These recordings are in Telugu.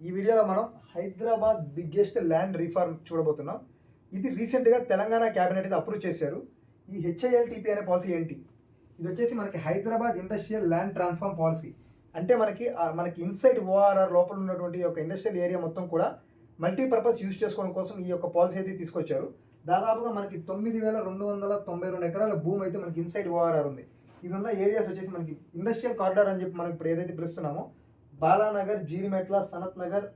ఈ వీడియోలో మనం హైదరాబాద్ బిగ్గెస్ట్ ల్యాండ్ రీఫార్మ్ చూడబోతున్నాం. ఇది రీసెంట్గా తెలంగాణ క్యాబినెట్ ఇది అప్రూవ్ చేశారు. ఈ హెచ్ఐఎల్టీపీ అనే పాలసీ ఏంటి? ఇది వచ్చేసి మనకి Hyderabad industrial land transform policy. అంటే మనకి ఇన్సైడ్ ఓఆర్ఆర్ లోపల ఉన్నటువంటి ఒక ఇండస్ట్రియల్ ఏరియా మొత్తం కూడా మల్టీపర్పస్ యూజ్ చేసుకోవడం కోసం ఈ యొక్క పాలసీ అయితే తీసుకొచ్చారు. దాదాపుగా మనకి 9,292 ఎకరాల భూమి అయితే మనకి ఇన్సైడ్ ఓఆర్ఆర్ ఉంది. ఇది ఉన్న ఏరియాస్ వచ్చేసి మనకి ఇండస్ట్రియల్ కారిడార్ అని చెప్పి మనం ఇప్పుడు ఏదైతే పిలుస్తున్నామో బాలానగర్, జీడిమెట్ల, సనత్ నగర్,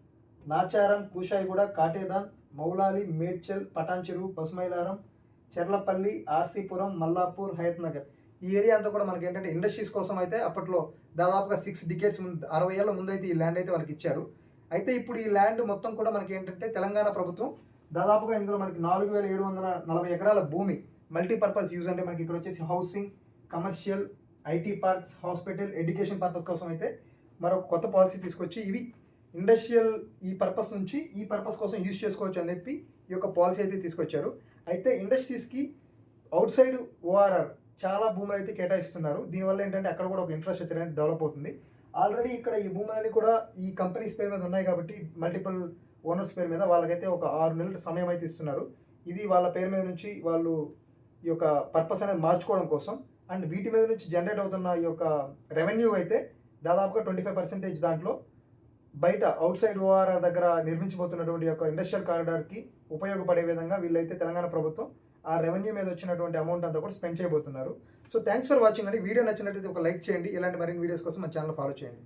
నాచారం, కూషాయిగూడ, కాటేదాన్, మౌలాలి, మేడ్చల్, పటాన్చెరు, పసుమైలారం, చెర్లపల్లి, ఆర్సీపురం, మల్లాపూర్, హయత్ నగర్ ఈ ఏరియా అంతా కూడా మనకి ఏంటంటే ఇండస్ట్రీస్ కోసం అయితే అప్పట్లో దాదాపుగా 6 డికేట్స్ ముందు 60 ఏళ్ల ముందు అయితే ఈ ల్యాండ్ అయితే మనకి ఇచ్చారు. అయితే ఇప్పుడు ఈ ల్యాండ్ మొత్తం కూడా మనకి ఏంటంటే తెలంగాణ ప్రభుత్వం దాదాపుగా ఇందులో మనకి 4,740 ఎకరాల భూమి మల్టీపర్పస్ యూజ్ అంటే మనకి ఇక్కడ వచ్చేసి housing, commercial, IT parks, hospital, education purpose కోసం అయితే మరొక కొత్త పాలసీ తీసుకొచ్చి ఇవి ఇండస్ట్రియల్ ఈ పర్పస్ నుంచి ఈ పర్పస్ కోసం యూజ్ చేసుకోవచ్చు అని చెప్పి ఈ యొక్క పాలసీ అయితే తీసుకొచ్చారు. అయితే ఇండస్ట్రీస్కి అవుట్ సైడ్ ఓఆర్ఆర్ చాలా భూములు అయితే కేటాయిస్తున్నారు. దీనివల్ల ఏంటంటే అక్కడ కూడా ఒక ఇన్ఫ్రాస్ట్రక్చర్ అనేది డెవలప్ అవుతుంది. ఆల్రెడీ ఇక్కడ ఈ భూములన్నీ కూడా ఈ కంపెనీస్ పేరు మీద ఉన్నాయి కాబట్టి మల్టిపుల్ ఓనర్స్ పేరు మీద వాళ్ళకైతే ఒక 6 నెలల సమయం అయితే ఇస్తున్నారు. ఇది వాళ్ళ పేరు మీద నుంచి వాళ్ళు ఈ యొక్క పర్పస్ అనేది మార్చుకోవడం కోసం. అండ్ వీటి మీద నుంచి జనరేట్ అవుతున్న ఈ యొక్క రెవెన్యూ అయితే దాదాపుగా 25% దాంట్లో బయట అవుట్ సైడ్ ఓఆర్ఆర్ దగ్గర నిర్మించబోతున్నటువంటి యొక్క ఇండస్ట్రియల్ కారిడార్కి ఉపయోగపడే విధంగా వీళ్ళైతే తెలంగాణ ప్రభుత్వం ఆ రెవెన్యూ మీద వచ్చినటువంటి అమౌంట్ అంతా కూడా స్పెండ్ చేయబోతున్నారు. సో థ్యాంక్స్ ఫర్ వాచింగ్ అండి. వీడియో నచ్చినట్లయితే ఒక లైక్ చేయండి. ఇలాంటి మరిన్ని వీడియోస్ కోసం మన ఛానల్ ఫాలో చేయండి.